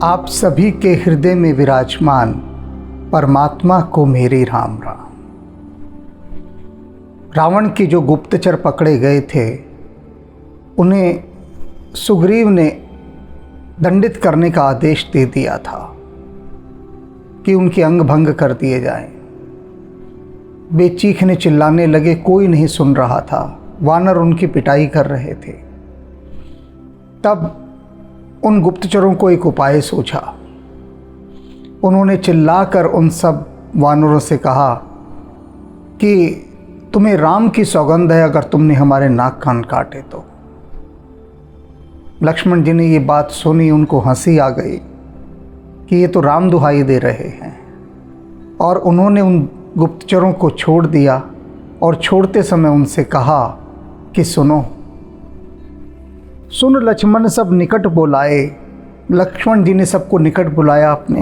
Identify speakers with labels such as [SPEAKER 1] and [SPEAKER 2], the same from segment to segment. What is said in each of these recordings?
[SPEAKER 1] आप सभी के हृदय में विराजमान परमात्मा को मेरी राम राम। रावण के जो गुप्तचर पकड़े गए थे उन्हें सुग्रीव ने दंडित करने का आदेश दे दिया था कि उनके अंग भंग कर दिए जाएं। वे चीखने चिल्लाने लगे, कोई नहीं सुन रहा था। वानर उनकी पिटाई कर रहे थे। तब उन गुप्तचरों को एक उपाय सूझा। उन्होंने चिल्लाकर उन सब वानरों से कहा कि तुम्हें राम की सौगंध है, अगर तुमने हमारे नाक कान काटे तो। लक्ष्मण जी ने ये बात सुनी, उनको हंसी आ गई कि ये तो राम दुहाई दे रहे हैं, और उन्होंने उन गुप्तचरों को छोड़ दिया और छोड़ते समय उनसे कहा कि सुनो। सुन लक्ष्मण सब निकट बुलाए। लक्ष्मण जी ने सबको निकट बुलाया अपने।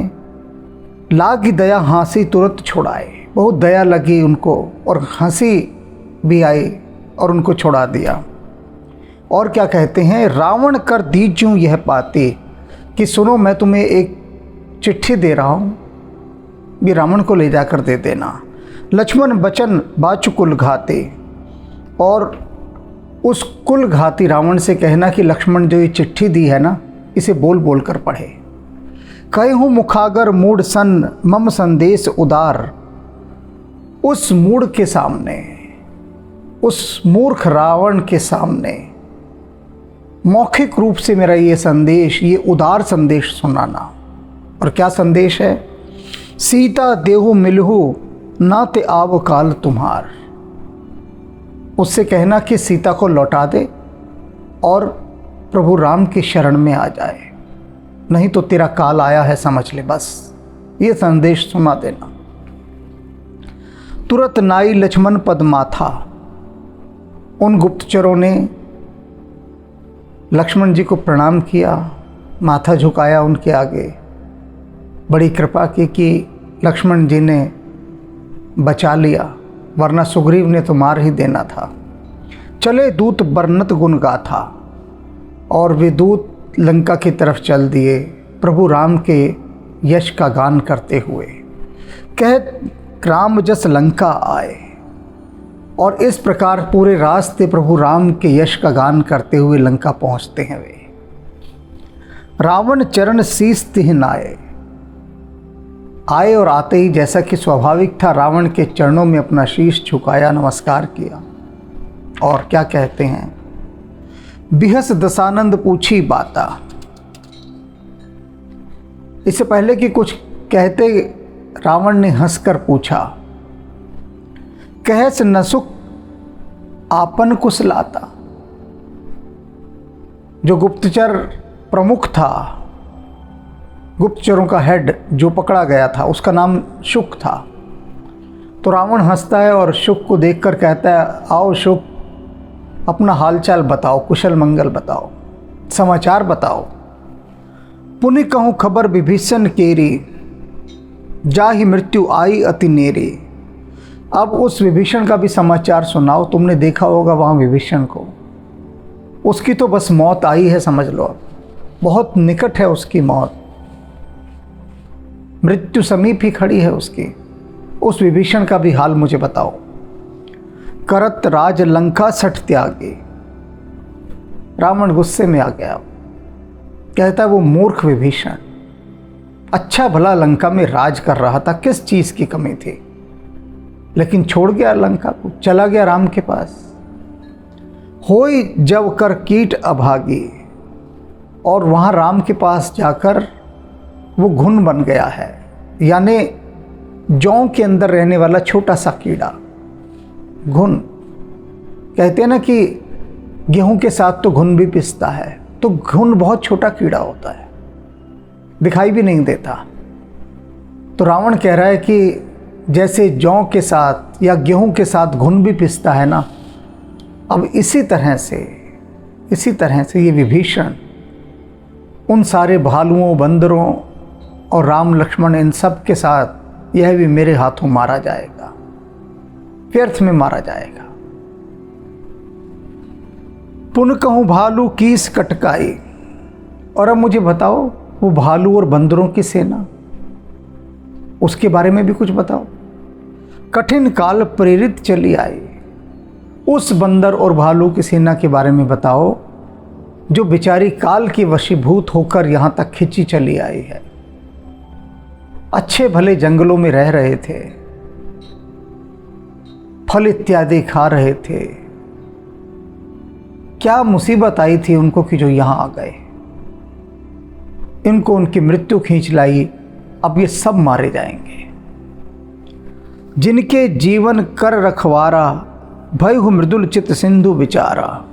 [SPEAKER 1] लागी दया हंसी तुरंत छुड़ाए। बहुत दया लगी उनको और हंसी भी आई और उनको छुड़ा दिया। और क्या कहते हैं, रावण कर दीजूं यह पाते, कि सुनो मैं तुम्हें एक चिट्ठी दे रहा हूँ, ये रावण को ले जाकर दे देना। लक्ष्मण बचन बाचु कुल घाते, और उस कुल घाती रावण से कहना कि लक्ष्मण जो ये चिट्ठी दी है ना, इसे बोल बोल कर पढ़े। कहे हूँ मुखागर मूढ़ सन मम संदेश उदार। उस मूढ़ के सामने, उस मूर्ख रावण के सामने मौखिक रूप से मेरा ये संदेश, ये उदार संदेश सुनाना। और क्या संदेश है? सीता देहु मिलहु ना ते आव काल तुम्हार। उससे कहना कि सीता को लौटा दे और प्रभु राम की शरण में आ जाए, नहीं तो तेरा काल आया है समझ ले। बस ये संदेश सुना देना। तुरंत नाई लक्ष्मण पद माथा। उन गुप्तचरों ने लक्ष्मण जी को प्रणाम किया, माथा झुकाया उनके आगे, बड़ी कृपा की कि लक्ष्मण जी ने बचा लिया, वरना सुग्रीव ने तो मार ही देना था। चले दूत बरनत गुण गाथा, और वे दूत लंका की तरफ चल दिए प्रभु राम के यश का गान करते हुए। कह राम जस लंका आए। और इस प्रकार पूरे रास्ते प्रभु राम के यश का गान करते हुए लंका पहुंचते हैं वे। रावण चरण शीस तिह नाये। आए और आते ही जैसा कि स्वाभाविक था, रावण के चरणों में अपना शीश झुकाया, नमस्कार किया। और क्या कहते हैं, बिहस दशानंद पूछी बाता। इससे पहले कि कुछ कहते रावण ने हंसकर पूछा, कहस नसुक आपन कुशलाता। जो गुप्तचर प्रमुख था, गुप्तचरों का हेड जो पकड़ा गया था, उसका नाम शुक था। तो रावण हंसता है और शुक को देखकर कहता है, आओ शुक, अपना हालचाल बताओ, कुशल मंगल बताओ, समाचार बताओ। पुनि कहूँ खबर विभीषण केरी, जाहि मृत्यु आई अति नेरी। अब उस विभीषण का भी समाचार सुनाओ। तुमने देखा होगा वहाँ विभीषण को, उसकी तो बस मौत आई है समझ लो, अब बहुत निकट है उसकी मौत, मृत्यु समीप ही खड़ी है उसकी। उस विभीषण का भी हाल मुझे बताओ। करत राज लंका सठ त्यागे। रावण गुस्से में आ गया, कहता है वो मूर्ख विभीषण अच्छा भला लंका में राज कर रहा था, किस चीज की कमी थी, लेकिन छोड़ गया लंका को, चला गया राम के पास। होई जब कर कीट अभागी। और वहां राम के पास जाकर वो घुन बन गया है, यानी जौ के अंदर रहने वाला छोटा सा कीड़ा, घुन। कहते हैं ना कि गेहूं के साथ तो घुन भी पिसता है, तो घुन बहुत छोटा कीड़ा होता है, दिखाई भी नहीं देता। तो रावण कह रहा है कि जैसे जौ के साथ या गेहूं के साथ घुन भी पिसता है ना, अब इसी तरह से ये विभीषण उन सारे भालुओं, बंदरों और राम लक्ष्मण इन सब के साथ यह भी मेरे हाथों मारा जाएगा, व्यर्थ में मारा जाएगा। पुन कहूँ भालू कीस कटकाई। और अब मुझे बताओ वो भालू और बंदरों की सेना, उसके बारे में भी कुछ बताओ। कठिन काल प्रेरित चली आई, उस बंदर और भालू की सेना के बारे में बताओ जो बेचारी काल की वशीभूत होकर यहाँ तक खिंची चली आई है। अच्छे भले जंगलों में रह रहे थे, फल इत्यादि खा रहे थे, क्या मुसीबत आई थी उनको कि जो यहाँ आ गए। इनको उनकी मृत्यु खींच लाई, अब ये सब मारे जाएंगे। जिनके जीवन कर रखवारा, भय हु मृदुल चित सिंधु विचारा।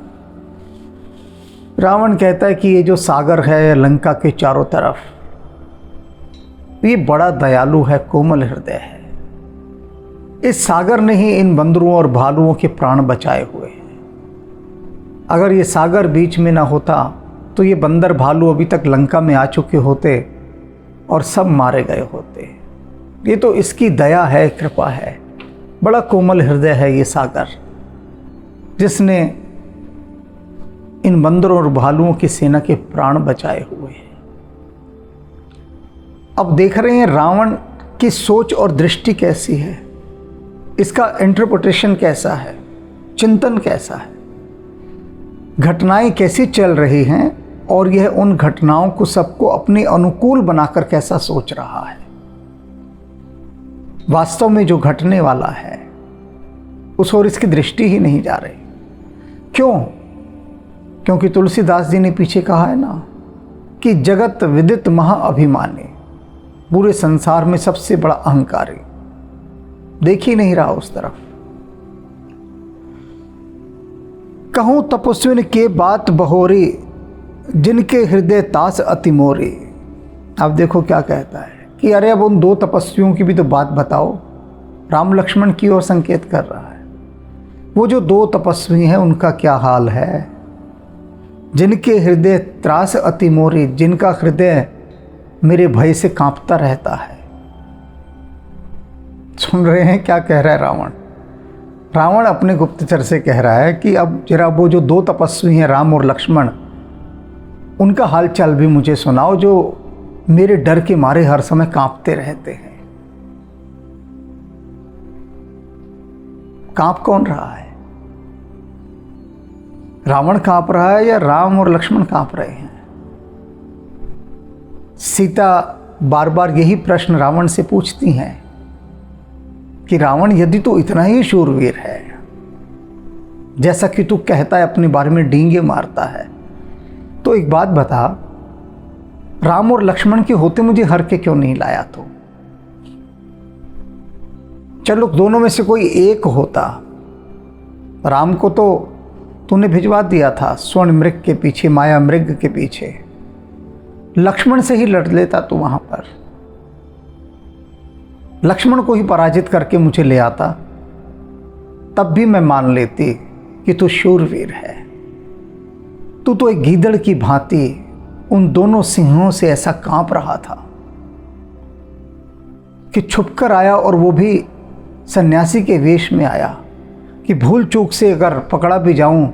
[SPEAKER 1] रावण कहता है कि ये जो सागर है लंका के चारों तरफ, ये बड़ा दयालु है, कोमल हृदय है। इस सागर ने ही इन बंदरों और भालुओं के प्राण बचाए हुए हैं। अगर ये सागर बीच में ना होता तो ये बंदर भालू अभी तक लंका में आ चुके होते और सब मारे गए होते। ये तो इसकी दया है, कृपा है, बड़ा कोमल हृदय है ये सागर, जिसने इन बंदरों और भालुओं की सेना के प्राण बचाए हुए हैं। अब देख रहे हैं रावण की सोच और दृष्टि कैसी है, इसका इंटरप्रिटेशन कैसा है, चिंतन कैसा है, घटनाएं कैसी चल रही हैं और यह उन घटनाओं को सबको अपने अनुकूल बनाकर कैसा सोच रहा है। वास्तव में जो घटने वाला है उस ओर इसकी दृष्टि ही नहीं जा रही। क्यों? क्योंकि तुलसीदास जी ने पीछे कहा है ना कि जगत विदित महाअभिमानी, पूरे संसार में सबसे बड़ा अहंकारी, देख ही नहीं रहा उस तरफ। कहूं तपस्विन के बात बहोरी, जिनके हृदय तास अति मोरी। अब देखो क्या कहता है कि अरे अब उन दो तपस्वियों की भी तो बात बताओ। राम लक्ष्मण की ओर संकेत कर रहा है। वो जो दो तपस्वी हैं उनका क्या हाल है। जिनके हृदय त्रास अति मोरी, जिनका हृदय मेरे भय से कांपता रहता है। सुन रहे हैं क्या कह रहा है रावण? रावण अपने गुप्तचर से कह रहा है कि अब जरा वो जो दो तपस्वी हैं राम और लक्ष्मण, उनका हालचाल भी मुझे सुनाओ, जो मेरे डर के मारे हर समय कांपते रहते हैं। कांप कौन रहा है? रावण कांप रहा है या राम और लक्ष्मण कांप रहे हैं? सीता बार बार यही प्रश्न रावण से पूछती हैं कि रावण यदि तू इतना ही शूरवीर है, जैसा कि तू कहता है अपने बारे में डींगे मारता है, तो एक बात बता, राम और लक्ष्मण के होते मुझे हर के क्यों नहीं लाया? तो चलो दोनों में से कोई एक होता। राम को तो तूने भिजवा दिया था स्वर्ण मृग के पीछे, माया मृग के पीछे। लक्ष्मण से ही लड़ लेता तू वहां पर, लक्ष्मण को ही पराजित करके मुझे ले आता, तब भी मैं मान लेती कि तू शूरवीर है। तू तो एक गीदड़ की भांति उन दोनों सिंहों से ऐसा कांप रहा था कि छुपकर आया, और वो भी सन्यासी के वेश में आया कि भूल चूक से अगर पकड़ा भी जाऊं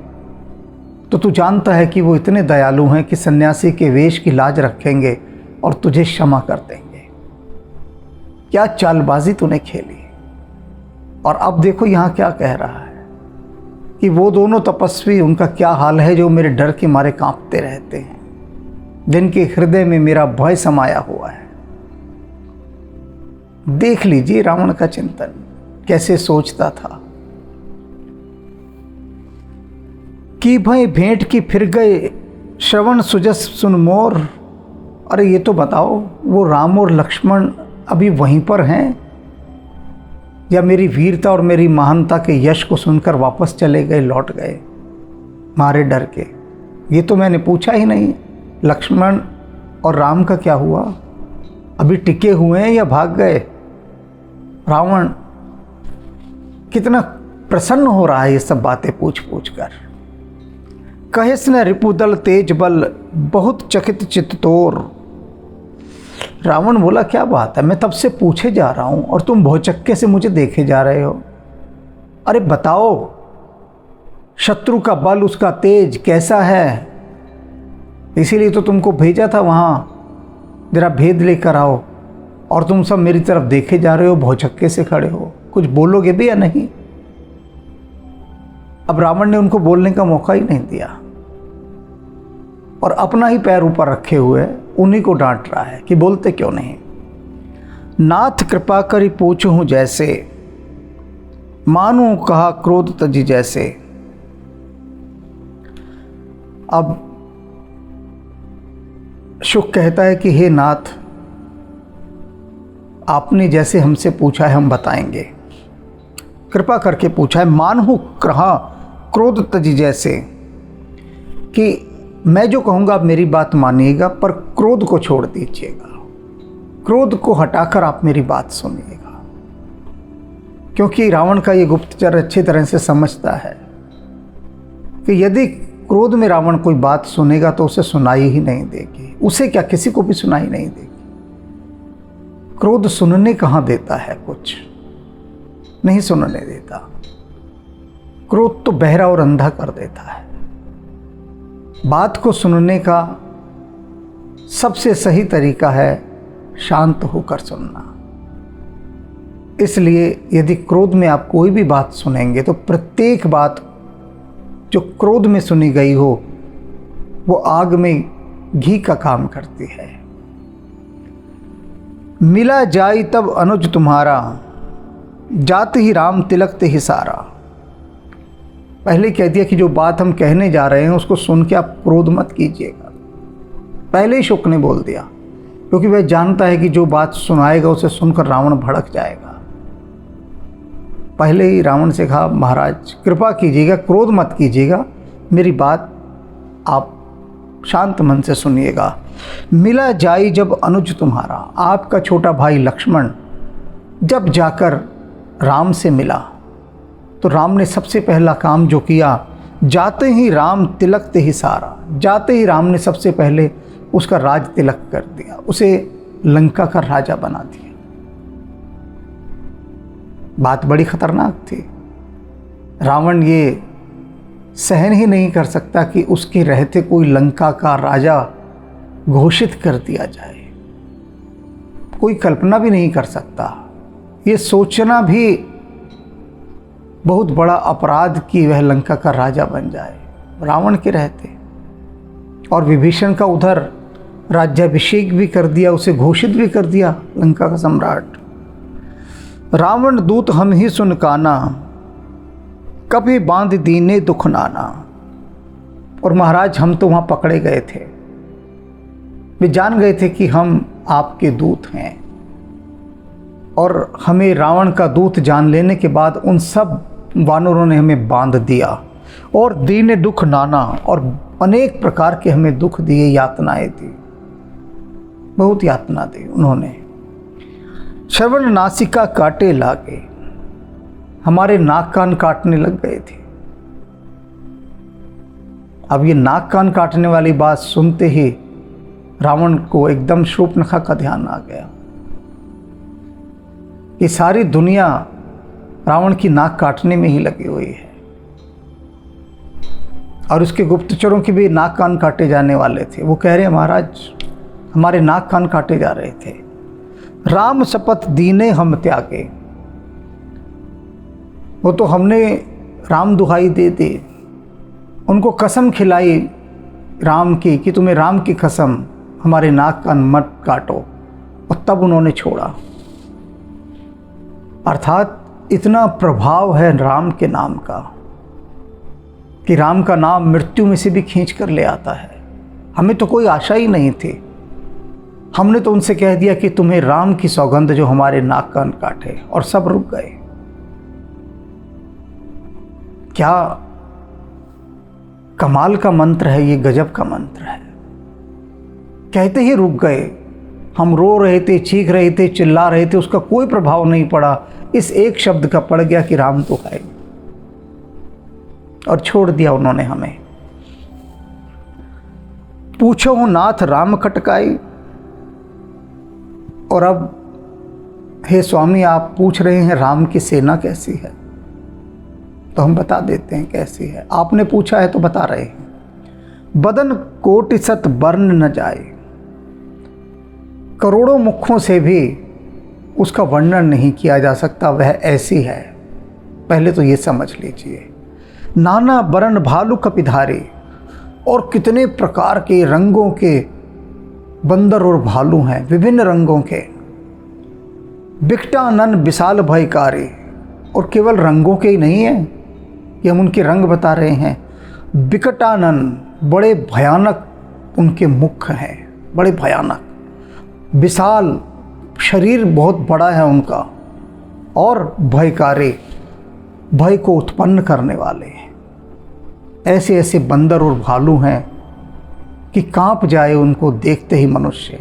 [SPEAKER 1] तो तू जानता है कि वो इतने दयालु हैं कि सन्यासी के वेश की लाज रखेंगे और तुझे क्षमा कर देंगे। क्या चालबाजी तूने खेली। और अब देखो यहाँ क्या कह रहा है कि वो दोनों तपस्वी, उनका क्या हाल है जो मेरे डर के मारे कांपते रहते हैं, जिनके हृदय में मेरा भय समाया हुआ है। देख लीजिए रावण का चिंतन कैसे सोचता था कि भय भेंट की फिर गए, श्रवण सुजस सुन मोर। अरे ये तो बताओ, वो राम और लक्ष्मण अभी वहीं पर हैं या मेरी वीरता और मेरी महानता के यश को सुनकर वापस चले गए, लौट गए मारे डर के? ये तो मैंने पूछा ही नहीं। लक्ष्मण और राम का क्या हुआ? अभी टिके हुए हैं या भाग गए? रावण कितना प्रसन्न हो रहा है ये सब बातें पूछ पूछ कर। कहेस न रिपुदल तेज बल, बहुत चकित चित तोर। रावण बोला क्या बात है, मैं तब से पूछे जा रहा हूं और तुम भौचक्के से मुझे देखे जा रहे हो। अरे बताओ, शत्रु का बल, उसका तेज कैसा है? इसीलिए तो तुमको भेजा था वहां जरा भेद लेकर आओ, और तुम सब मेरी तरफ देखे जा रहे हो, भौचक्के से खड़े हो, कुछ बोलोगे भी या नहीं? अब रावण ने उनको बोलने का मौका ही नहीं दिया और अपना ही पैर ऊपर रखे हुए उन्हीं को डांट रहा है कि बोलते क्यों नहीं। नाथ कृपा करी पूछूं जैसे, मानू कहा क्रोध तजी जैसे। अब शुक कहता है कि हे नाथ, आपने जैसे हमसे पूछा है हम बताएंगे, कृपा करके पूछा है। मानहु कहा क्रोध तजी जैसे, कि मैं जो कहूँगा आप मेरी बात मानिएगा, पर क्रोध को छोड़ दीजिएगा, क्रोध को हटाकर आप मेरी बात सुनिएगा। क्योंकि रावण का ये गुप्तचर अच्छी तरह से समझता है कि यदि क्रोध में रावण कोई बात सुनेगा तो उसे सुनाई ही नहीं देगी, उसे क्या किसी को भी सुनाई नहीं देगी। क्रोध सुनने कहाँ देता है, कुछ नहीं सुनने देता। क्रोध तो बहरा और अंधा कर देता है। बात को सुनने का सबसे सही तरीका है शांत होकर सुनना। इसलिए यदि क्रोध में आप कोई भी बात सुनेंगे तो प्रत्येक बात जो क्रोध में सुनी गई हो वो आग में घी का काम करती है। मिला जाई तब अनुज तुम्हारा, जात ही राम तिलक ते ही सारा। पहले कह दिया कि जो बात हम कहने जा रहे हैं उसको सुन के आप क्रोध मत कीजिएगा। पहले ही शुक ने बोल दिया, क्योंकि वह जानता है कि जो बात सुनाएगा उसे सुनकर रावण भड़क जाएगा। पहले ही रावण से कहा, महाराज कृपा कीजिएगा, क्रोध मत कीजिएगा, मेरी बात आप शांत मन से सुनिएगा। मिला जाई जब अनुज तुम्हारा, आपका छोटा भाई लक्ष्मण जब जाकर राम से मिला तो राम ने सबसे पहला काम जो किया, जाते ही राम तिलक ते ही सारा, जाते ही राम ने सबसे पहले उसका राज तिलक कर दिया, उसे लंका का राजा बना दिया। बात बड़ी खतरनाक थी। रावण ये सहन ही नहीं कर सकता कि उसके रहते कोई लंका का राजा घोषित कर दिया जाए। कोई कल्पना भी नहीं कर सकता, ये सोचना भी बहुत बड़ा अपराध कि वह लंका का राजा बन जाए रावण के रहते। और विभीषण का उधर राज्याभिषेक भी कर दिया, उसे घोषित भी कर दिया लंका का सम्राट। रावण दूत हम ही सुन काना, कभी बांध दीने दुख नाना। और महाराज हम तो वहाँ पकड़े गए थे, वे जान गए थे कि हम आपके दूत हैं, और हमें रावण का दूत जान लेने के बाद उन सब वानरों ने हमें बांध दिया, और दीने दुख नाना, और अनेक प्रकार के हमें दुख दिए, यातनाएं दी, बहुत यातना दी उन्होंने। श्रवण नासिका काटे लागे, हमारे नाक कान काटने लग गए थे। अब ये नाक कान काटने वाली बात सुनते ही रावण को एकदम शूर्पणखा का ध्यान आ गया कि सारी दुनिया रावण की नाक काटने में ही लगी हुई है, और उसके गुप्तचरों की भी नाक कान काटे जाने वाले थे। वो कह रहे हैं, महाराज हमारे नाक कान काटे जा रहे थे। राम शपथ दीने हम त्यागे, वो तो हमने राम दुहाई दे दी, उनको कसम खिलाई राम की कि तुम्हें राम की कसम हमारे नाक कान मत काटो, और तब उन्होंने छोड़ा। अर्थात इतना प्रभाव है राम के नाम का कि राम का नाम मृत्यु में से भी खींच कर ले आता है। हमें तो कोई आशा ही नहीं थी, हमने तो उनसे कह दिया कि तुम्हें राम की सौगंध जो हमारे नाक कान काटे, और सब रुक गए। क्या कमाल का मंत्र है ये, गजब का मंत्र है। कहते ही रुक गए। हम रो रहे थे, चीख रहे थे, चिल्ला रहे थे, उसका कोई प्रभाव नहीं पड़ा। इस एक शब्द का पड़ गया कि राम तो है, और छोड़ दिया उन्होंने हमें। पूछो नाथ राम खटकाई, और अब हे स्वामी आप पूछ रहे हैं राम की सेना कैसी है, तो हम बता देते हैं कैसी है। आपने पूछा है तो बता रहे हैं। बदन कोटि सत बर्न न जाए, करोड़ों मुखों से भी उसका वर्णन नहीं किया जा सकता, वह ऐसी है। पहले तो ये समझ लीजिए। नाना बरन भालू कपिधारी, और कितने प्रकार के रंगों के बंदर और भालू हैं, विभिन्न रंगों के। बिकटानन विशाल भयकारी, और केवल रंगों के ही नहीं हैं, ये हम उनके रंग बता रहे हैं। बिकटानन, बड़े भयानक उनके मुख हैं, बड़े भयानक। विशाल, शरीर बहुत बड़ा है उनका। और भयकारी, भय को उत्पन्न करने वाले हैं। ऐसे ऐसे बंदर और भालू हैं कि कांप जाए उनको देखते ही मनुष्य।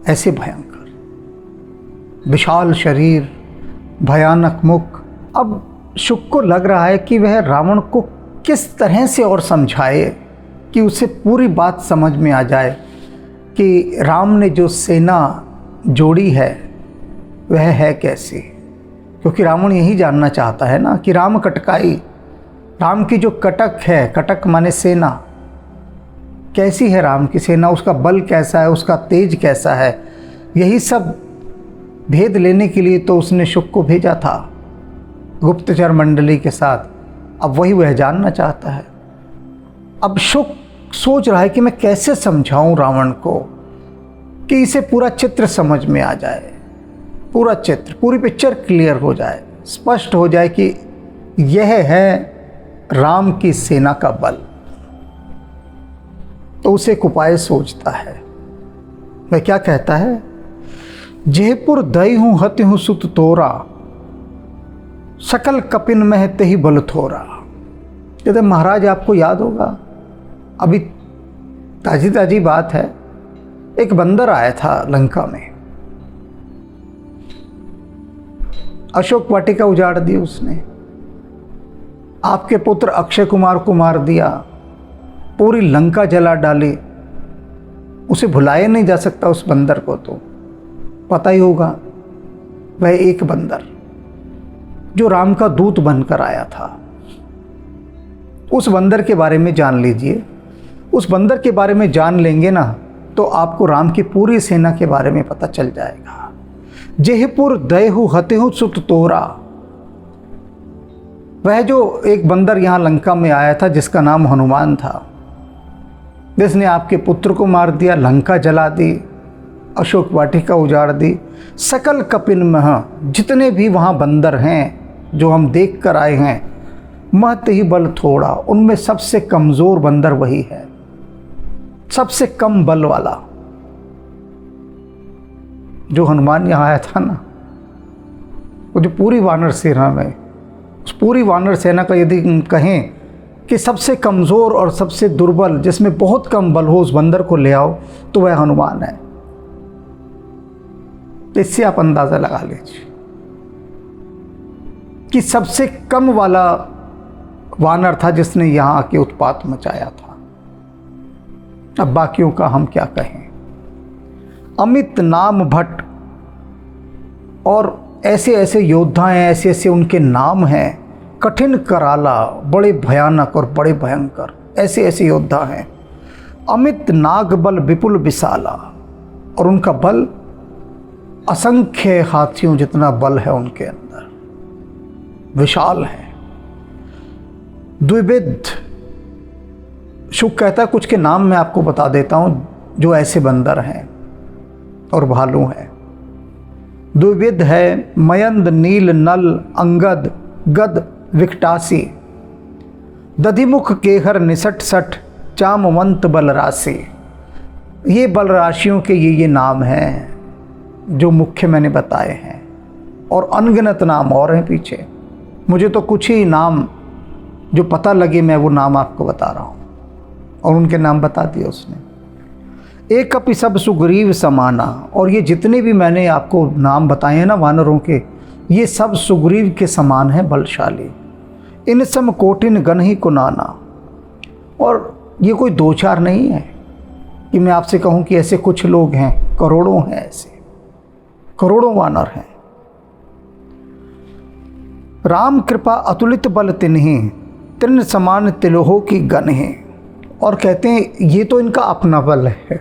[SPEAKER 1] ऐसे भयंकर, विशाल शरीर, भयानक मुख। अब शुक को लग रहा है कि वह रावण को किस तरह से और समझाए कि उसे पूरी बात समझ में आ जाए कि राम ने जो सेना जोड़ी है वह है कैसी। क्योंकि रावण यही जानना चाहता है ना कि राम कटकाई, राम की जो कटक है, कटक माने सेना, कैसी है राम की सेना, उसका बल कैसा है, उसका तेज कैसा है। यही सब भेद लेने के लिए तो उसने शुक को भेजा था गुप्तचर मंडली के साथ। अब वही वह जानना चाहता है। अब शुक सोच रहा है कि मैं कैसे समझाऊं रावण को कि इसे पूरा चित्र समझ में आ जाए, पूरा चित्र, पूरी पिक्चर क्लियर हो जाए, स्पष्ट हो जाए कि यह है राम की सेना का बल। तो उसे एक उपाय सोचता है। वह क्या कहता है? जयपुर दई हूँ हति हूँ सुत तोरा, सकल कपिन में ते ही बल थोरा। कहते महाराज, आपको याद होगा, अभी ताजी ताजी बात है, एक बंदर आया था लंका में, अशोक वाटिका उजाड़ दी उसने, आपके पुत्र अक्षय कुमार को मार दिया, पूरी लंका जला डाली। उसे भुलाया नहीं जा सकता उस बंदर को, तो पता ही होगा। वह एक बंदर जो राम का दूत बनकर आया था, उस बंदर के बारे में जान लीजिए। उस बंदर के बारे में जान लेंगे ना तो आपको राम की पूरी सेना के बारे में पता चल जाएगा। जेहपुर दयहु हतेहु सुत तोरा, वह जो एक बंदर यहाँ लंका में आया था जिसका नाम हनुमान था, जिसने आपके पुत्र को मार दिया, लंका जला दी, अशोक वाटिका उजाड़ दी। सकल कपिन मह, जितने भी वहाँ बंदर हैं जो हम देख कर आए हैं, महत ही बल थोड़ा, उनमें सबसे कमज़ोर बंदर वही है, सबसे कम बल वाला। जो हनुमान यहाँ आया था ना, वो जो पूरी वानर सेना में, उस पूरी वानर सेना का यदि कहें कि सबसे कमज़ोर और सबसे दुर्बल, जिसमें बहुत कम बल हो, उस बंदर को ले आओ तो वह हनुमान है। इससे आप अंदाज़ा लगा लीजिए कि सबसे कम वाला वानर था जिसने यहाँ आके उत्पात मचाया था। अब बाकियों का हम क्या कहें। अमित नाम भट्ट, और ऐसे ऐसे योद्धा हैं, ऐसे ऐसे उनके नाम हैं, कठिन कराला, बड़े भयानक और बड़े भयंकर, ऐसे ऐसे योद्धा हैं। अमित नाग बल विपुल विशाला, और उनका बल असंख्य हाथियों जितना बल है उनके अंदर, विशाल है। द्विविध, शुक कहता है कुछ के नाम मैं आपको बता देता हूँ जो ऐसे बंदर हैं और भालू हैं। द्विविध है मयंद नील नल अंगद गद विकटासी, दधिमुख केहर निसट सठ चामवंत बलराशि। ये बल राशियों के ये नाम हैं जो मुख्य मैंने बताए हैं, और अनगिनत नाम और हैं पीछे। मुझे तो कुछ ही नाम जो पता लगे मैं वो नाम आपको बता रहा हूँ, और उनके नाम बता दिए उसने। एक कपि सब सुग्रीव समाना, और ये जितने भी मैंने आपको नाम बताए हैं ना वानरों के, ये सब सुग्रीव के समान हैं, बलशाली। इन सम कोटिन गण ही कुनाना, और ये कोई दो चार नहीं है कि मैं आपसे कहूँ कि ऐसे कुछ लोग हैं, करोड़ों हैं, ऐसे करोड़ों वानर हैं। राम कृपा अतुलित बल तिन्हि, तृण समान तिलोहो की गण है। और कहते हैं ये तो इनका अपना बल है,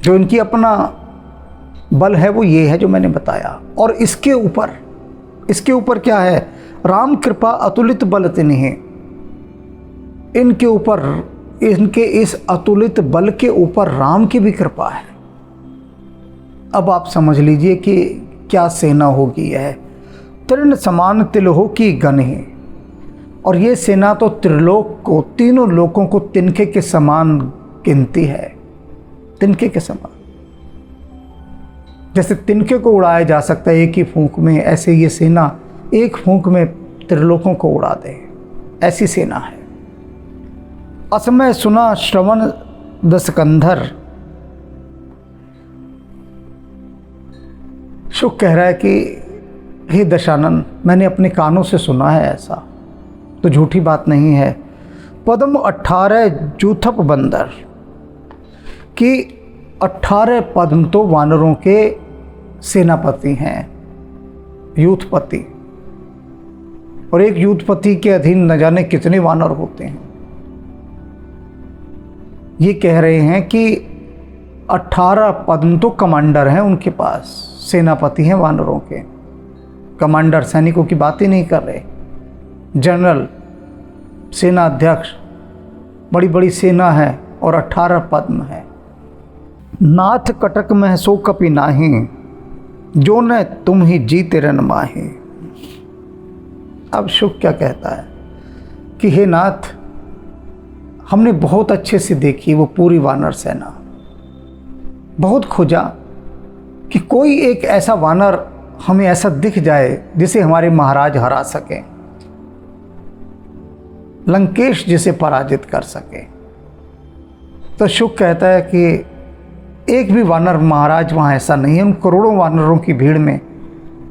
[SPEAKER 1] जो इनकी अपना बल है वो ये है जो मैंने बताया। और इसके ऊपर क्या है? राम कृपा अतुलित बल तिन्हि। इनके ऊपर, इनके इस अतुलित बल के ऊपर राम की भी कृपा है। अब आप समझ लीजिए कि क्या सेना होगी यह। तृण समान तिलहो की गण है। और ये सेना तो त्रिलोक को, तीनों लोकों को तिनके के समान गिनती है। तिनके के समान, जैसे तिनके को उड़ाया जा सकता है एक ही फूंक में, ऐसे ये सेना एक फूंक में त्रिलोकों को उड़ा दे, ऐसी सेना है। असमय सुना श्रवण दशकंधर। शुक कह रहा है कि हे दशानन, मैंने अपने कानों से सुना है ऐसा, तो झूठी बात नहीं है। पद्म 18 जूथप बंदर, कि 18 पद्म तो वानरों के सेनापति हैं, यूथपति। और एक यूथपति के अधीन न जाने कितने वानर होते हैं। ये कह रहे हैं कि 18 पद्म तो कमांडर हैं उनके पास, सेनापति हैं वानरों के। कमांडर सैनिकों की बात ही नहीं कर रहे, जनरल, सेना अध्यक्ष, बड़ी बड़ी सेना है और 18 पद्म है। नाथ कटक में सो कपि नाही, जो न तुम ही जीते रन माही। अब शुक क्या कहता है कि हे नाथ, हमने बहुत अच्छे से देखी वो पूरी वानर सेना, बहुत खोजा कि कोई एक ऐसा वानर हमें ऐसा दिख जाए जिसे हमारे महाराज हरा सके, लंकेश जिसे पराजित कर सके। तो शुक कहता है कि एक भी वानर महाराज वहाँ ऐसा नहीं है उन करोड़ों वानरों की भीड़ में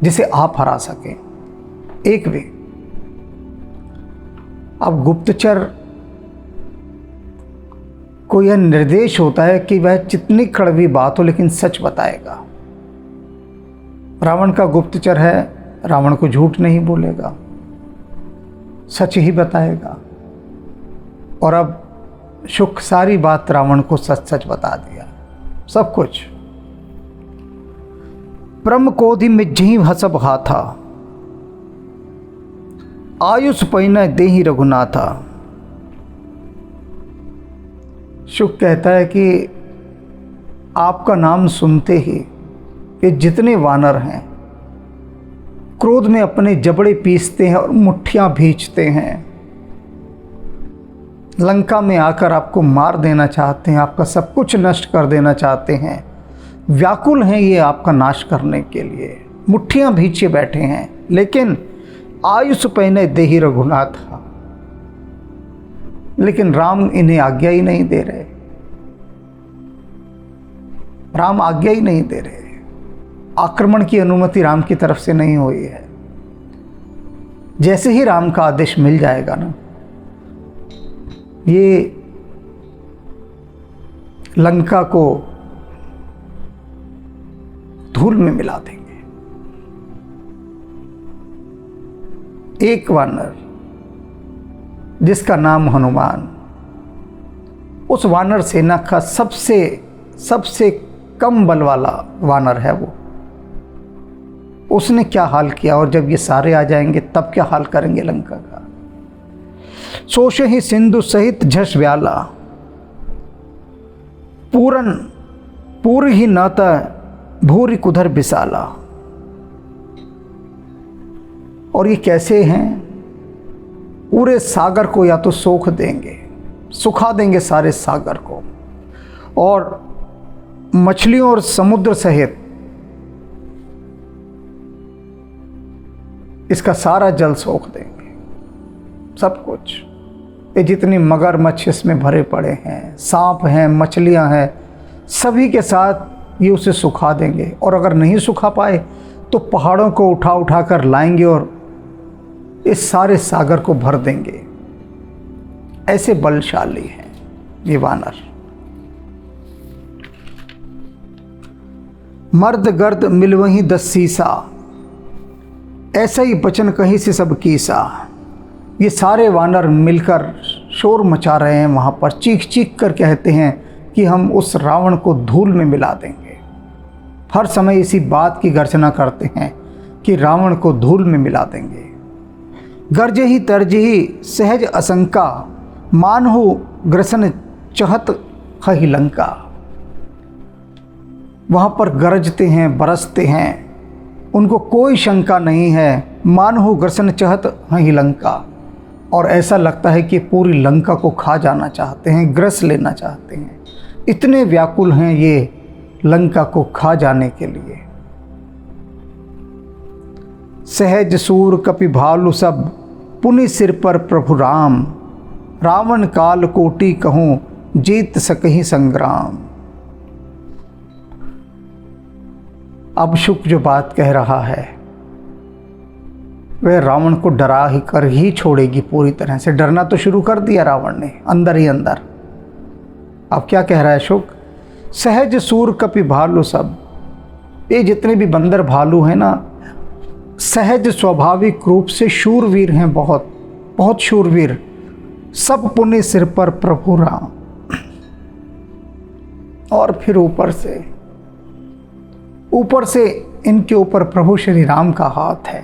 [SPEAKER 1] जिसे आप हरा सकें, एक भी। अब गुप्तचर को यह निर्देश होता है कि वह जितनी कड़वी बात हो लेकिन सच बताएगा। रावण का गुप्तचर है, रावण को झूठ नहीं बोलेगा, सच ही बताएगा। और अब शुक सारी बात रावण को सच सच बता दिया, सब कुछ। ब्रह्म कोधि में जही हसब हाथा, आयुष पैन देही रघुनाथा। शुक कहता है कि आपका नाम सुनते ही ये जितने वानर हैं क्रोध में अपने जबड़े पीसते हैं और मुट्ठियां भींचते हैं, लंका में आकर आपको मार देना चाहते हैं, आपका सब कुछ नष्ट कर देना चाहते हैं, व्याकुल हैं ये आपका नाश करने के लिए, मुट्ठियां भींचे बैठे हैं। लेकिन आयुष पैने देही रघुनाथ, लेकिन राम इन्हें आज्ञा ही नहीं दे रहे, राम आज्ञा ही नहीं दे रहे। आक्रमण की अनुमति राम की तरफ से नहीं हुई है। जैसे ही राम का आदेश मिल जाएगा ना, ये लंका को धूल में मिला देंगे। एक वानर जिसका नाम हनुमान, उस वानर सेना का सबसे कम बल वाला वानर है वो, उसने क्या हाल किया। और जब ये सारे आ जाएंगे तब क्या हाल करेंगे लंका का। सोचे ही सिंधु सहित झस व्याला, पूर ही नाता भूरी कुधर बिसाला। और ये कैसे हैं, पूरे सागर को या तो सोख देंगे, सुखा देंगे सारे सागर को, और मछलियों और समुद्र सहित इसका सारा जल सोख देंगे, सब कुछ। ये जितनी मगरमच्छ इसमें भरे पड़े हैं, सांप हैं, मछलियां हैं, सभी के साथ ये उसे सुखा देंगे। और अगर नहीं सुखा पाए तो पहाड़ों को उठा उठा कर लाएंगे और इस सारे सागर को भर देंगे। ऐसे बलशाली हैं ये वानर। मर्द गर्द मिलवही 10 सीसा, ऐसा ही बचन कहीं से सब कीसा। ये सारे वानर मिलकर शोर मचा रहे हैं वहाँ पर, चीख चीख कर कहते हैं कि हम उस रावण को धूल में मिला देंगे। हर समय इसी बात की गर्जना करते हैं कि रावण को धूल में मिला देंगे। गर्ज ही तर्ज ही सहज असंका, मानहु ग्रसन चहत हहि लंका। वहाँ पर गरजते हैं, बरसते हैं, उनको कोई शंका नहीं है। मानहु ग्रसन चहत हहि लंका, और ऐसा लगता है कि पूरी लंका को खा जाना चाहते हैं, ग्रस लेना चाहते हैं। इतने व्याकुल हैं ये लंका को खा जाने के लिए। सहज सूर कपि भालु सब, पुनि सिर पर प्रभु राम। रावण काल कोटि कहूँ, जीत सकहि संग्राम। अब शुक जो बात कह रहा है वह रावण को डरा ही कर ही छोड़ेगी। पूरी तरह से डरना तो शुरू कर दिया रावण ने अंदर ही अंदर। अब क्या कह रहा है शुक? सहज सूर कपि भालु सब, ये जितने भी बंदर भालू हैं ना, सहज स्वाभाविक रूप से शूरवीर हैं, बहुत बहुत शूरवीर। सब पुण्य सिर पर प्रभु राम। और फिर ऊपर से इनके ऊपर प्रभु श्री राम का हाथ है।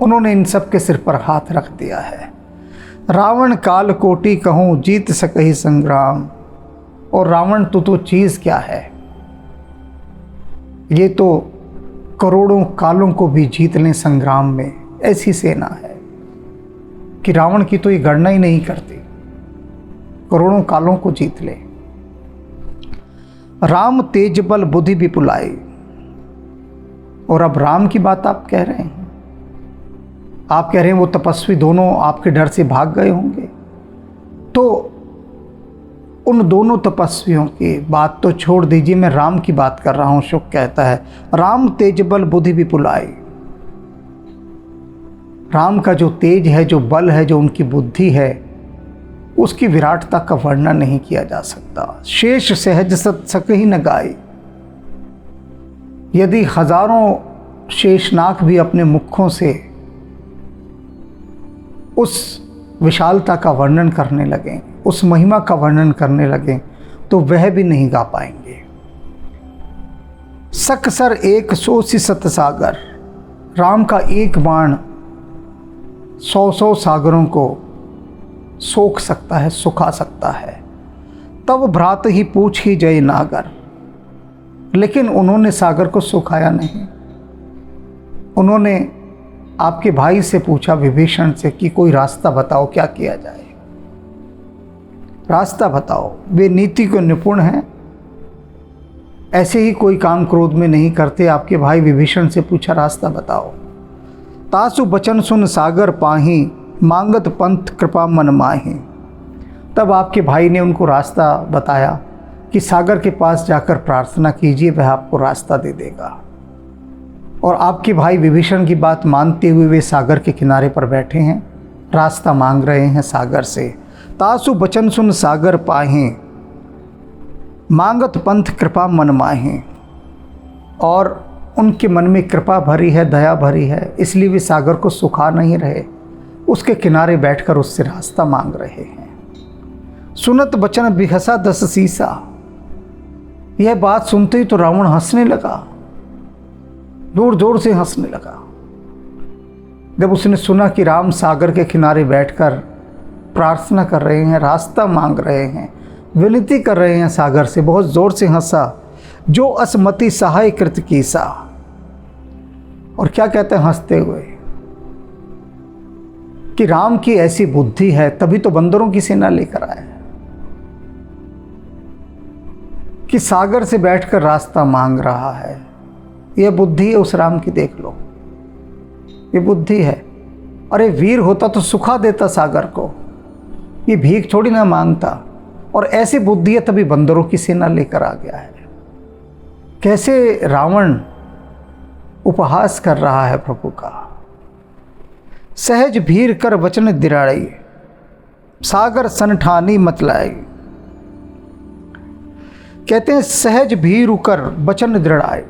[SPEAKER 1] उन्होंने इन सब के सिर पर हाथ रख दिया है। रावण काल कोटि कहूँ, जीत सकहि संग्राम। और रावण तो चीज़ क्या है? ये तो करोड़ों कालों को भी जीत लें संग्राम में, ऐसी सेना है कि रावण की तो ये गणना ही नहीं करती, करोड़ों कालों को जीत ले। राम तेज बल बुद्धि विपुलाई। और अब राम की बात आप कह रहे हैं, आप कह रहे हैं वो तपस्वी दोनों आपके डर से भाग गए होंगे। तो उन दोनों तपस्वियों की बात तो छोड़ दीजिए, मैं राम की बात कर रहा हूं। शुक कहता है राम तेज बल बुद्धि विपुलाई। राम का जो तेज है, जो बल है, जो उनकी बुद्धि है, उसकी विराटता का वर्णन नहीं किया जा सकता। शेष सहज सत सकहि न गाय। यदि हजारों शेषनाग भी अपने मुखों से उस विशालता का वर्णन करने लगें, उस महिमा का वर्णन करने लगें, तो वह भी नहीं गा पाएंगे। सकसर एक सोसी सत सागर। राम का एक बाण 100 सागरों को सोख सकता है, सुखा सकता है। तब भ्रात ही पूछ ही जय नागर। लेकिन उन्होंने सागर को सुखाया नहीं। उन्होंने आपके भाई से पूछा, विभीषण से, कि कोई रास्ता बताओ, क्या किया जाए, रास्ता बताओ। वे नीति को निपुण हैं, ऐसे ही कोई काम क्रोध में नहीं करते। आपके भाई विभीषण से पूछा, रास्ता बताओ। तासु बचन सुन सागर पाही, मांगत पंथ कृपा मन माही। तब आपके भाई ने उनको रास्ता बताया कि सागर के पास जाकर प्रार्थना कीजिए, वह आपको रास्ता दे देगा। और आपके भाई विभीषण की बात मानते हुए वे सागर के किनारे पर बैठे हैं, रास्ता मांग रहे हैं सागर से। तासु बचन सुन सागर पाहे, मांगत पंथ कृपा मन माहे। और उनके मन में कृपा भरी है, दया भरी है, इसलिए वे सागर को सुखा नहीं रहे, उसके किनारे बैठकर उससे रास्ता मांग रहे हैं। सुनत बचन बिहसा 10 सीसा। यह बात सुनते ही तो रावण हंसने लगा, जोर जोर से हंसने लगा। जब उसने सुना कि राम सागर के किनारे बैठकर प्रार्थना कर रहे हैं, रास्ता मांग रहे हैं, विनती कर रहे हैं सागर से, बहुत जोर से हंसा। जो असमति सहाय कृत कीसा। और क्या कहते हैं हंसते हुए कि राम की ऐसी बुद्धि है, तभी तो बंदरों की सेना लेकर आए हैं कि सागर से बैठकर रास्ता मांग रहा है। यह बुद्धि है उस राम की, देख लो, ये बुद्धि है। अरे वीर होता तो सुखा देता सागर को, ये भीख थोड़ी ना मांगता। और ऐसी बुद्धि है तभी बंदरों की सेना लेकर आ गया है। कैसे रावण उपहास कर रहा है प्रभु का। सहज भीर कर वचन दिराड़ी, सागर सनठानी मतलाई। कहते हैं सहज भीर उकर वचन दृढ़ाए।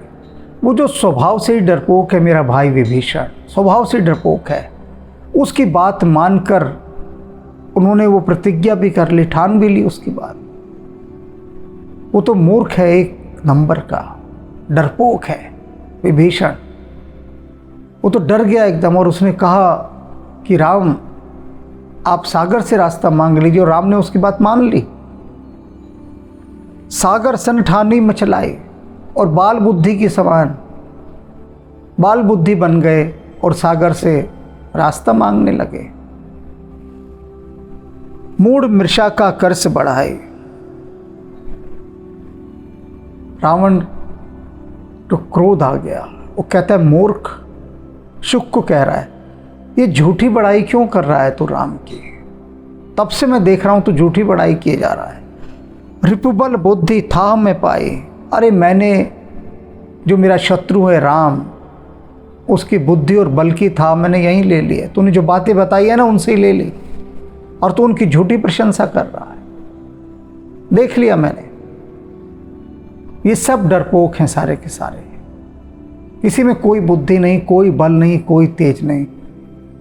[SPEAKER 1] वो जो स्वभाव से ही डरपोक है, मेरा भाई विभीषण स्वभाव से डरपोक है, उसकी बात मानकर उन्होंने वो प्रतिज्ञा भी कर ली, ठान भी ली उसके बाद। वो तो मूर्ख है, एक नंबर का डरपोक है विभीषण। वो तो डर गया एकदम और उसने कहा कि राम आप सागर से रास्ता मांग लीजिए, और राम ने उसकी बात मान ली। सागर सन ठानी मचलाई, और बाल बुद्धि की समान बाल बुद्धि बन गए और सागर से रास्ता मांगने लगे। मूढ़ मृषा का कर्ष बढ़ाए। रावण तो क्रोध आ गया, वो कहता है मूर्ख, शुक को कह रहा है ये झूठी बड़ाई क्यों कर रहा है तू राम की, तब से मैं देख रहा हूं तू झूठी बड़ाई किए जा रहा है। रिपुबल बुद्धि था मैं पाई, अरे मैंने जो मेरा शत्रु है राम, उसकी बुद्धि और बल की था मैंने यहीं ले ली है। तूने जो बातें बताई है ना उनसे ही ले ली, और तू उनकी झूठी प्रशंसा कर रहा है, देख लिया मैंने। ये सब डरपोक हैं सारे के सारे, किसी में कोई बुद्धि नहीं, कोई बल नहीं, कोई तेज नहीं।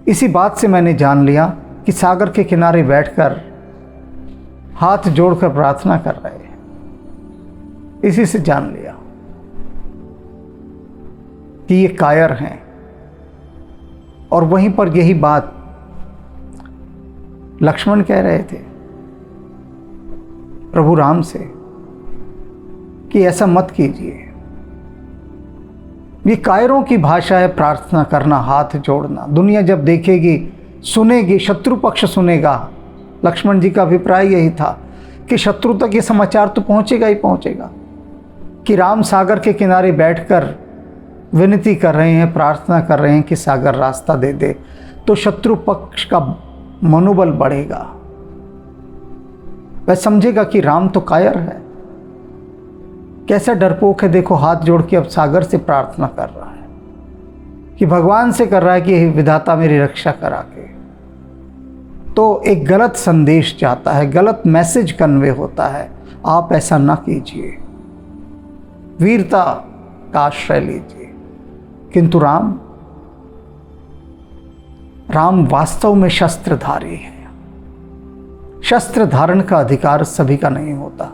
[SPEAKER 1] इसी बात से मैंने जान लिया कि सागर के किनारे बैठकर हाथ जोड़कर प्रार्थना कर रहे हैं, इसी से जान लिया कि ये कायर हैं। और वहीं पर यही बात लक्ष्मण कह रहे थे प्रभु राम से कि ऐसा मत कीजिए। ये कायरों की भाषा है प्रार्थना करना, हाथ जोड़ना। दुनिया जब देखेगी, सुनेगी, शत्रु पक्ष सुनेगा। लक्ष्मण जी का अभिप्राय यही था कि शत्रु तक ये समाचार तो पहुंचेगा ही पहुंचेगा कि राम सागर के किनारे बैठकर विनती कर रहे हैं, प्रार्थना कर रहे हैं कि सागर रास्ता दे दे, तो शत्रु पक्ष का मनोबल बढ़ेगा। वह समझेगा कि राम तो कायर है, कैसा डरपोक है, देखो हाथ जोड़ के अब सागर से प्रार्थना कर रहा है, कि भगवान से कर रहा है कि विधाता मेरी रक्षा करा के। तो एक गलत संदेश जाता है, गलत मैसेज कन्वे होता है। आप ऐसा ना कीजिए, वीरता का आश्रय लीजिए। किंतु राम वास्तव में शस्त्रधारी है। शस्त्र धारण का अधिकार सभी का नहीं होता,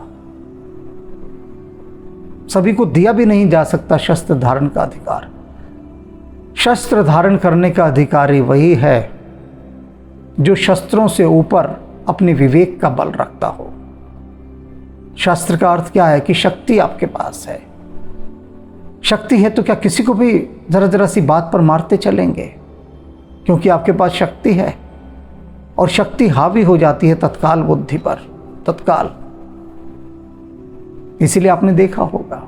[SPEAKER 1] सभी को दिया भी नहीं जा सकता शस्त्र धारण का अधिकार। शस्त्र धारण करने का अधिकारी वही है जो शस्त्रों से ऊपर अपने विवेक का बल रखता हो। शस्त्र का अर्थ क्या है कि शक्ति आपके पास है। शक्ति है तो क्या किसी को भी जरा जरा सी बात पर मारते चलेंगे? क्योंकि आपके पास शक्ति है, और शक्ति हावी हो जाती है तत्काल बुद्धि पर, तत्काल। इसीलिए आपने देखा होगा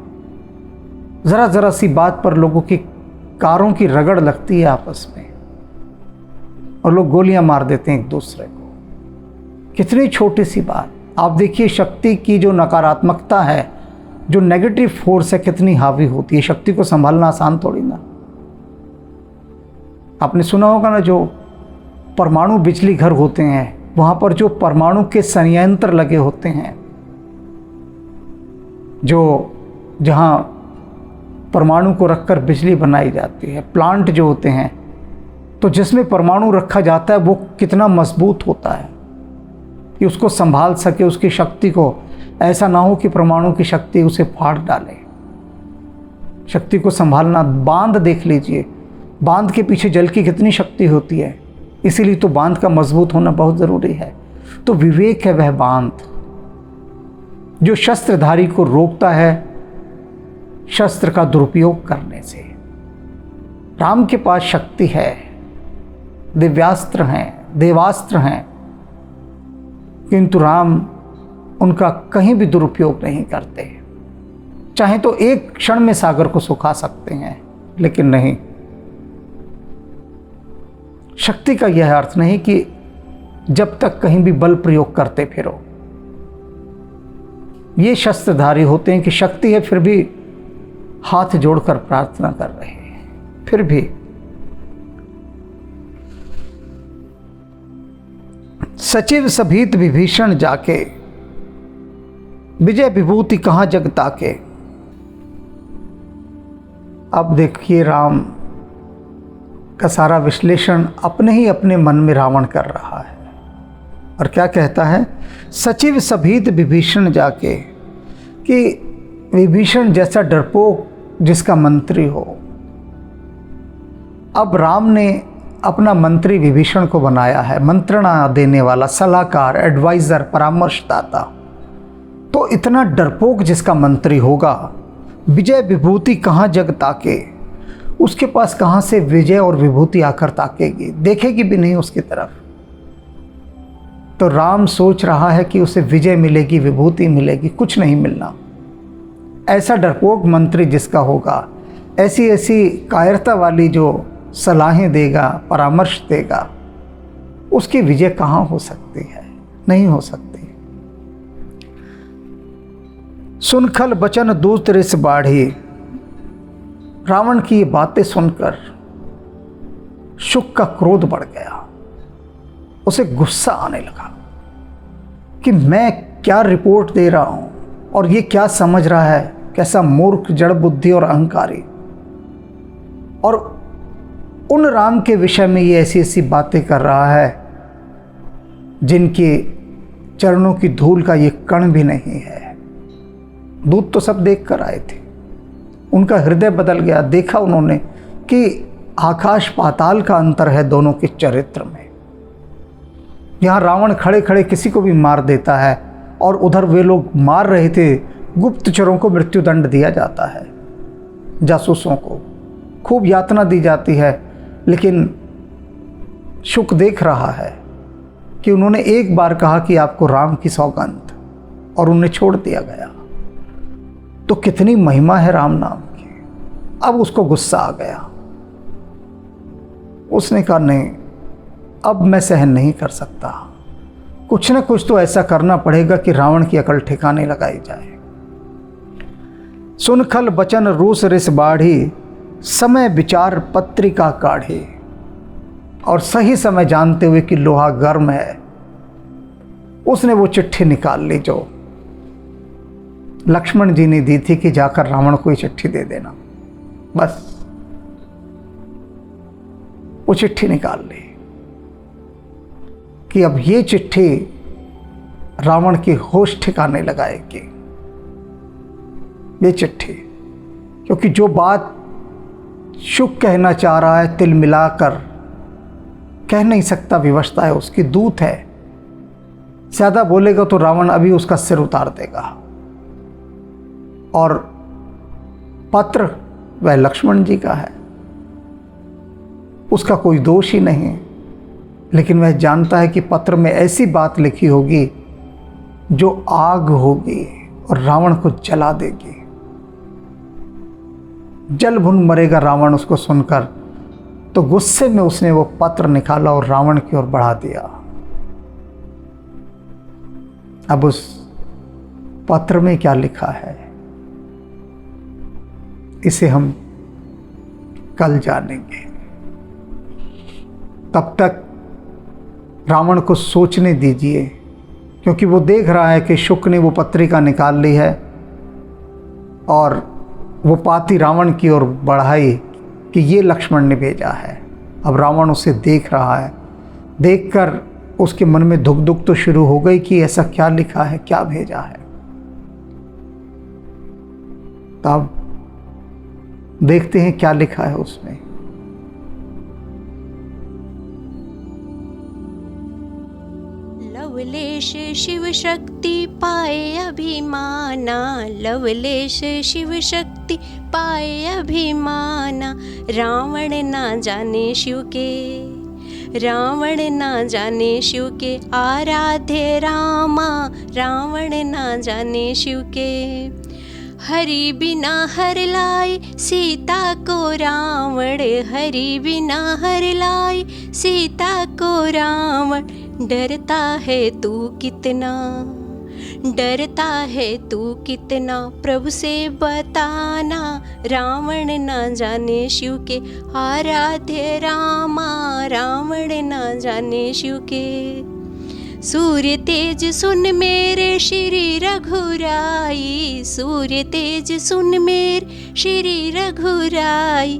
[SPEAKER 1] जरा जरा सी बात पर लोगों की कारों की रगड़ लगती है आपस में, और लोग गोलियां मार देते हैं एक दूसरे को। कितनी छोटी सी बात। आप देखिए शक्ति की जो नकारात्मकता है, जो नेगेटिव फोर्स है, कितनी हावी होती है। शक्ति को संभालना आसान थोड़ी ना। आपने सुना होगा ना, जो परमाणु बिजली घर होते हैं वहां पर जो परमाणु के संयंत्र लगे होते हैं, जो जहां परमाणु को रखकर बिजली बनाई जाती है, प्लांट जो होते हैं, तो जिसमें परमाणु रखा जाता है वो कितना मजबूत होता है कि उसको संभाल सके, उसकी शक्ति को। ऐसा ना हो कि परमाणु की शक्ति उसे फाड़ डाले। शक्ति को संभालना, बांध देख लीजिए, बांध के पीछे जल की कितनी शक्ति होती है। इसीलिए तो बांध का मजबूत होना बहुत ज़रूरी है। तो विवेक है वह बांध जो शस्त्रधारी को रोकता है शस्त्र का दुरुपयोग करने से। राम के पास शक्ति है, दिव्यास्त्र हैं, देवास्त्र हैं, किंतु राम उनका कहीं भी दुरुपयोग नहीं करते। चाहे तो एक क्षण में सागर को सुखा सकते हैं, लेकिन नहीं। शक्ति का यह अर्थ नहीं कि जब तक कहीं भी बल प्रयोग करते फिरो। ये शस्त्रधारी होते हैं कि शक्ति है फिर भी हाथ जोड़कर प्रार्थना कर रहे हैं। फिर भी सचिव सभीत विभीषण जाके, विजय विभूति कहाँ जग ताके। अब देखिए राम का सारा विश्लेषण अपने ही अपने मन में रावण कर रहा है। और क्या कहता है, सचिव सभीत विभीषण जाके, कि विभीषण जैसा डरपोक जिसका मंत्री हो। अब राम ने अपना मंत्री विभीषण को बनाया है, मंत्रणा देने वाला, सलाहकार, एडवाइज़र, परामर्शदाता। तो इतना डरपोक जिसका मंत्री होगा, विजय विभूति कहाँ जग ताके, उसके पास कहाँ से विजय और विभूति आकर ताकेगी, देखेगी भी नहीं उसकी तरफ। तो राम सोच रहा है कि उसे विजय मिलेगी, विभूति मिलेगी, कुछ नहीं मिलना। ऐसा डरपोक मंत्री जिसका होगा, ऐसी ऐसी कायरता वाली जो सलाहें देगा, परामर्श देगा, उसकी विजय कहाँ हो सकती है, नहीं हो सकती। सुनखल बचन दूत रिस बाढ़ी। रावण की ये बातें सुनकर शुक का क्रोध बढ़ गया, उसे गुस्सा आने लगा कि मैं क्या रिपोर्ट दे रहा हूं और ये क्या समझ रहा है, कैसा मूर्ख, जड़ बुद्धि और अहंकारी। और उन राम के विषय में ये ऐसी ऐसी बातें कर रहा है जिनके चरणों की धूल का ये कण भी नहीं है। दूत तो सब देख कर आए थे, उनका हृदय बदल गया। देखा उन्होंने कि आकाश पाताल का अंतर है दोनों के चरित्र में। यहाँ रावण खड़े खड़े किसी को भी मार देता है और उधर वे लोग मार रहे थे, गुप्तचरों को मृत्युदंड दिया जाता है, जासूसों को खूब यातना दी जाती है। लेकिन शुक देख रहा है कि उन्होंने एक बार कहा कि आपको राम की सौगंध, और उन्हें छोड़ दिया गया। तो कितनी महिमा है राम नाम की। अब उसको गुस्सा आ गया, उसने कहा नहीं, अब मैं सहन नहीं कर सकता, कुछ न कुछ तो ऐसा करना पड़ेगा कि रावण की अकल ठिकाने लगाई जाए। सुनखल बचन रूस रिस बाढ़ी, समय विचार पत्रिका काढ़ी। और सही समय जानते हुए कि लोहा गर्म है, उसने वो चिट्ठी निकाल ली जो लक्ष्मण जी ने दी थी कि जाकर रावण को ये चिट्ठी दे देना। बस वो चिट्ठी निकाल ली कि अब ये चिट्ठी रावण की होश ठिकाने लगाएगी। ये चिट्ठी, क्योंकि जो बात शुक कहना चाह रहा है तिल मिलाकर कह नहीं सकता, विवशता है उसकी, दूत है, ज़्यादा बोलेगा तो रावण अभी उसका सिर उतार देगा। और पत्र वह लक्ष्मण जी का है, उसका कोई दोष ही नहीं, लेकिन वह जानता है कि पत्र में ऐसी बात लिखी होगी जो आग होगी और रावण को जला देगी। जल भुन मरेगा रावण उसको सुनकर। तो गुस्से में उसने वो पत्र निकाला और रावण की ओर बढ़ा दिया। अब उस पत्र में क्या लिखा है, इसे हम कल जानेंगे। तब तक रावण को सोचने दीजिए, क्योंकि वो देख रहा है कि शुक ने वो पत्रिका निकाल ली है और वो पाती रावण की ओर बढ़ाई कि ये लक्ष्मण ने भेजा है। अब रावण उसे देख रहा है, देखकर उसके मन में धुक धुक तो शुरू हो गई कि ऐसा क्या लिखा है, क्या भेजा है। तब देखते हैं क्या लिखा है उसमें।
[SPEAKER 2] लवलेश शिव शक्ति पाए अभिमाना, लवलेश शिव शक्ति पाए अभिमाना। रावण ना जाने शिव के, रावण ना जाने शिव के आराध्य रामा। रावण ना जाने शिव के हरि बिना हर लाए सीता को रावण। हरि बिना हर लाए सीता को रावण। डरता है तू कितना, डरता है तू कितना, प्रभु से बताना। रावण ना जाने शिव के आराध्य रामा। रावण ना जाने शिव के सूर्य तेज सुन मेरे श्री रघुराई। सूर्य तेज सुन मेरे श्री रघुराई।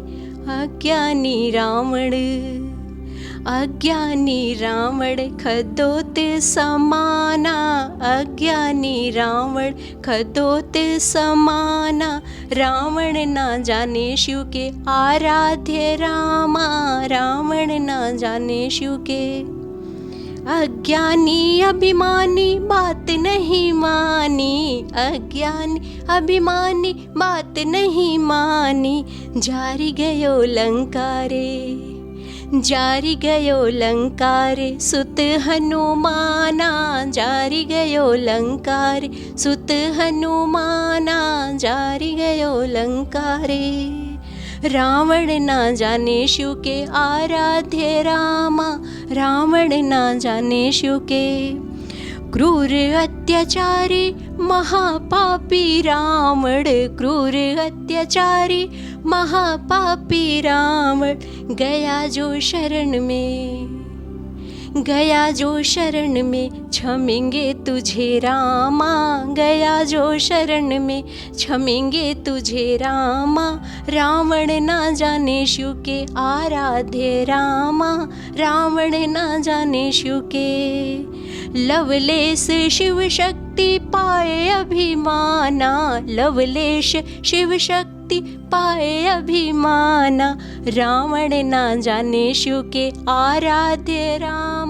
[SPEAKER 2] अज्ञानी रावण, अज्ञानी रावण खदोत समाना, अज्ञानी रावण खदोत समाना, रावण ना जाने शिव के आराध्य रामा, रावण ना जाने शिव के। अज्ञानी अभिमानी बात नहीं मानी, अज्ञानी अभिमानी बात नहीं मानी, जारी गयो लंकारे, जारी गयो लंकारे सुत हनुमाना, जारी गयो लंकारे सुत हनुमाना, जारी गयो लंकारे। रावण ना जाने शिव के आराध्य रामा, रावण ना जाने शिव के। क्रूर अत्याचारी महापापी रावण, क्रूर अत्याचारी महापापी रावण, गया जो शरण में, गया जो शरण में क्षमेंगे तुझे रामा, गया जो शरण में क्षमेंगे तुझे रामा, रावण ना जाने शिव के आराध्य रामा, रावण ना जाने शिव के। लवलेश शिव शक्ति पाए अभिमाना, लवलेश शिव शक्ति पाए अभिमाना, रावण ना जाने शिव के आराध्य राम।